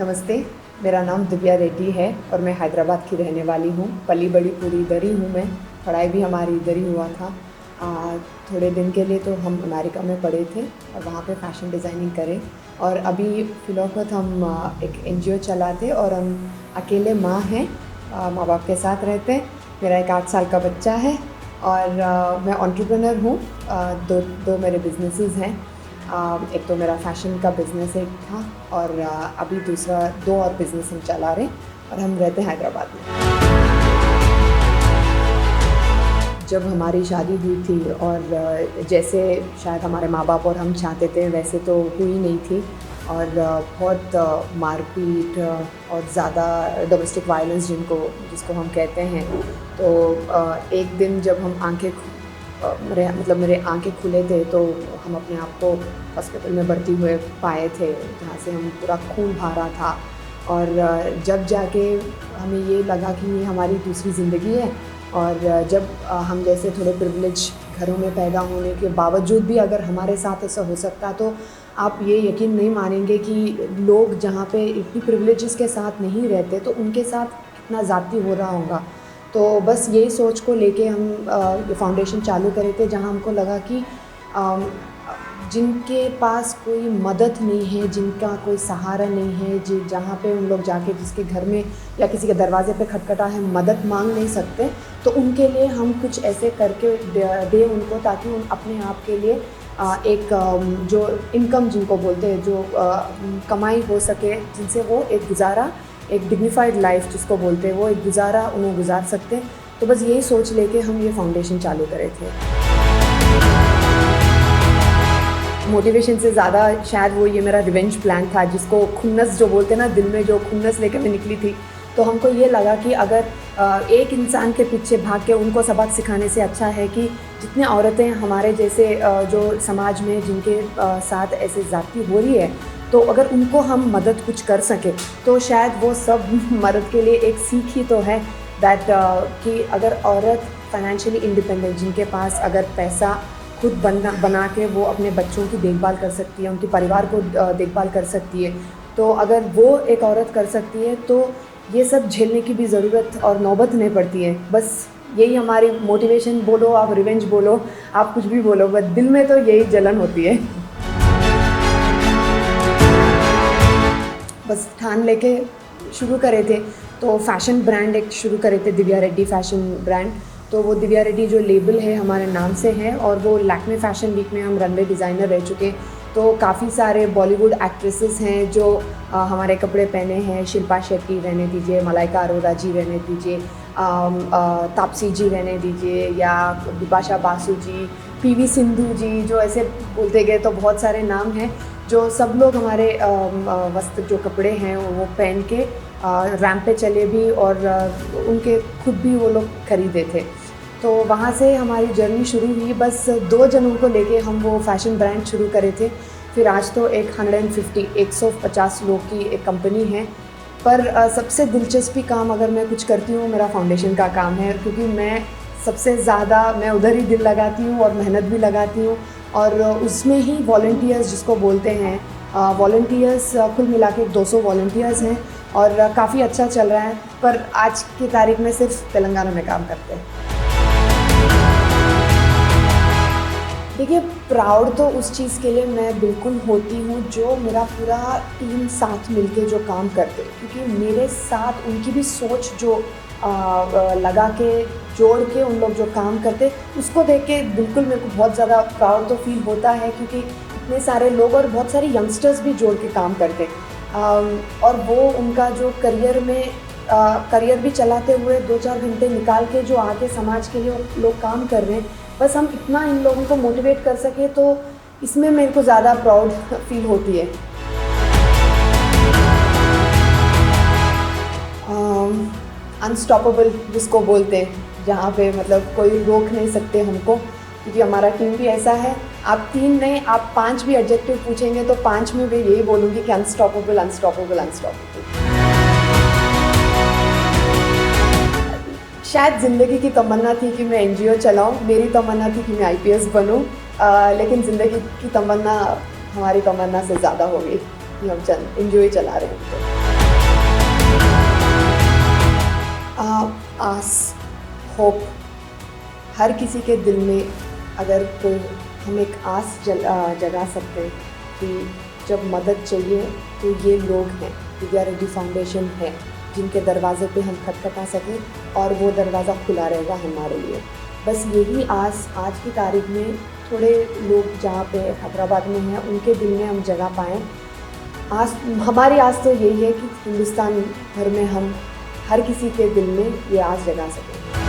नमस्ते, मेरा नाम दिव्या रेड्डी है और मैं हैदराबाद की रहने वाली हूँ। पली बड़ी पूरी इधर ही हूँ मैं, पढ़ाई भी हमारी इधर ही हुआ था। थोड़े दिन के लिए तो हम अमेरिका में पढ़े थे और वहाँ पे फ़ैशन डिज़ाइनिंग करें और अभी फ़िलौक़त हम एक एनजीओ चलाते और हम अकेले माँ हैं, माँ बाप के साथ रहते हैं। मेरा एक 8 साल का बच्चा है और मैं एंटरप्रेन्योर हूँ। दो मेरे बिज़नेसेस हैं। एक तो मेरा फ़ैशन का बिज़नेस एक था और अभी दूसरा 2 और बिज़नेस हम चला रहे हैं और हम रहते हैं हैदराबाद में। जब हमारी शादी हुई थी और जैसे शायद हमारे माँ बाप और हम चाहते थे वैसे तो हुई नहीं थी और बहुत मारपीट और ज़्यादा डोमेस्टिक वायलेंस जिसको हम कहते हैं। तो एक दिन जब हम मेरे आंखें खुले थे तो हम अपने आप को हॉस्पिटल में भर्ती हुए पाए थे, जहाँ से हम पूरा खून बहा रहा था और जब जाके हमें ये लगा कि ये हमारी दूसरी ज़िंदगी है। और जब हम जैसे थोड़े प्रिविलेज घरों में पैदा होने के बावजूद भी अगर हमारे साथ ऐसा हो सकता तो आप ये यकीन नहीं मानेंगे कि लोग जहाँ पे इतनी प्रिविलेजेस के साथ नहीं रहते तो उनके साथ कितना ज़्यादती हो रहा होगा। तो बस यही सोच को लेके हम ये फाउंडेशन चालू करे थे, जहाँ हमको लगा कि जिनके पास कोई मदद नहीं है, जिनका कोई सहारा नहीं है, जहाँ पे उन लोग जाके जिसके घर में या किसी के दरवाजे पे खटखटा है मदद मांग नहीं सकते, तो उनके लिए हम कुछ ऐसे करके दे उनको ताकि उन अपने आप के लिए एक जो इनकम जिनको बोलते हैं, जो कमाई हो सके, जिनसे वो एक डिग्निफाइड लाइफ जिसको बोलते हैं वो एक गुजारा उन्हें गुजार सकते। तो बस यही सोच लेके हम ये फाउंडेशन चालू करे थे। मोटिवेशन से ज़्यादा शायद वो ये मेरा रिवेंज प्लान था, जिसको खुन्नस जो बोलते हैं ना, दिल में जो खुन्नस लेकर मैं निकली थी। तो हमको ये लगा कि अगर एक इंसान के पीछे भाग के उनको सबक सिखाने से अच्छा है कि जितने औरतें हमारे जैसे जो समाज में जिनके साथ ऐसे ज़्यादती हो रही है, तो अगर उनको हम मदद कुछ कर सके तो शायद वो सब मर्द के लिए एक सीख ही तो है दैट कि अगर औरत फाइनेंशियली इंडिपेंडेंट, जिनके पास अगर पैसा खुद बना के वो अपने बच्चों की देखभाल कर सकती है, उनके परिवार को देखभाल कर सकती है, तो अगर वो एक औरत कर सकती है तो ये सब झेलने की भी ज़रूरत और नौबत नहीं पड़ती है। बस यही हमारी मोटिवेशन बोलो, आप रिवेंज बोलो, आप कुछ भी बोलो, बस दिल में तो यही जलन होती है। बस ठान लेके शुरू करे थे तो फ़ैशन ब्रांड एक शुरू करे थे, दिव्या रेड्डी फ़ैशन ब्रांड। तो वो दिव्या रेड्डी जो लेबल है हमारे नाम से है और वो लैक्मे फ़ैशन वीक में हम रनवे डिज़ाइनर रह चुके। तो काफ़ी सारे बॉलीवुड एक्ट्रेसेस हैं जो हमारे कपड़े पहने हैं। शिल्पा शेट्टी रहने दीजिए, मलाइका अरोड़ा जी रहने दीजिए, तापसी जी रहने दीजिए, या बिपाशा बासु जी, पीवी सिंधु जी, जो ऐसे बोलते गए तो बहुत सारे नाम हैं जो सब लोग हमारे वस्त्र जो कपड़े हैं वो पहन के रैंप पे चले भी और उनके खुद भी वो लोग खरीदे थे। तो वहाँ से हमारी जर्नी शुरू हुई। बस 2 जनों को लेके हम वो फ़ैशन ब्रांड शुरू करे थे। फिर आज तो 150 लोग की एक कंपनी है। पर सबसे दिलचस्पी काम अगर मैं कुछ करती हूँ मेरा फाउंडेशन का काम है, क्योंकि मैं उधर ही दिल लगाती हूँ और मेहनत भी लगाती हूँ और उसमें ही वॉलंटियर्स जिसको बोलते हैं, वॉलंटियर्स कुल मिला के 200 वॉलंटियर्स हैं और काफ़ी अच्छा चल रहा है। पर आज की तारीख में सिर्फ तेलंगाना में काम करते हैं। देखिए, प्राउड तो उस चीज़ के लिए मैं बिल्कुल होती हूँ जो मेरा पूरा टीम साथ मिलके जो काम करते, क्योंकि मेरे साथ उनकी भी सोच जो लगा के जोड़ के उन लोग जो काम करते उसको देख के बिल्कुल मेरे को बहुत ज़्यादा प्राउड तो फील होता है, क्योंकि इतने सारे लोग और बहुत सारे यंगस्टर्स भी जोड़ के काम करते और वो उनका जो करियर भी चलाते हुए 2-4 घंटे निकाल के जो आके समाज के लिए लोग काम कर रहे हैं। बस हम इतना इन लोगों को मोटिवेट कर सके तो इसमें मेरे को ज़्यादा प्राउड फील होती है। अनस्टॉपेबल जिसको बोलते हैं, जहाँ पे मतलब कोई रोक नहीं सकते हमको, क्योंकि हमारा टीम भी ऐसा है। आप 3 नहीं, आप 5 भी एडजेक्टिव पूछेंगे तो 5 में भी यही बोलूँगी कि अनस्टॉपेबल, अनस्टॉपेबल, अनस्टॉपेबल। शायद ज़िंदगी की तमन्ना थी कि मैं एनजीओ चलाऊँ, मेरी तमन्ना थी कि मैं आईपीएस बनूँ, लेकिन ज़िंदगी की तमन्ना हमारी तमन्ना से ज़्यादा हो गई कि हम एनजीओ ही चला रहे हैं। आस, होप, हर किसी के दिल में अगर कोई हम एक आस जगा सकते हैं कि जब मदद चाहिए तो ये लोग हैं, दिव्या रेड्डी फाउंडेशन है जिनके दरवाज़े पे हम खटखटा सकें और वो दरवाज़ा खुला रहेगा हमारे लिए। बस यही आस आज की तारीख में थोड़े लोग जहाँ पे हैदराबाद में हैं उनके दिल में हम जगह पाएँ। आस हमारी आस तो यही है कि हिंदुस्तान भर में हम हर किसी के दिल में ये आस जगा सकें।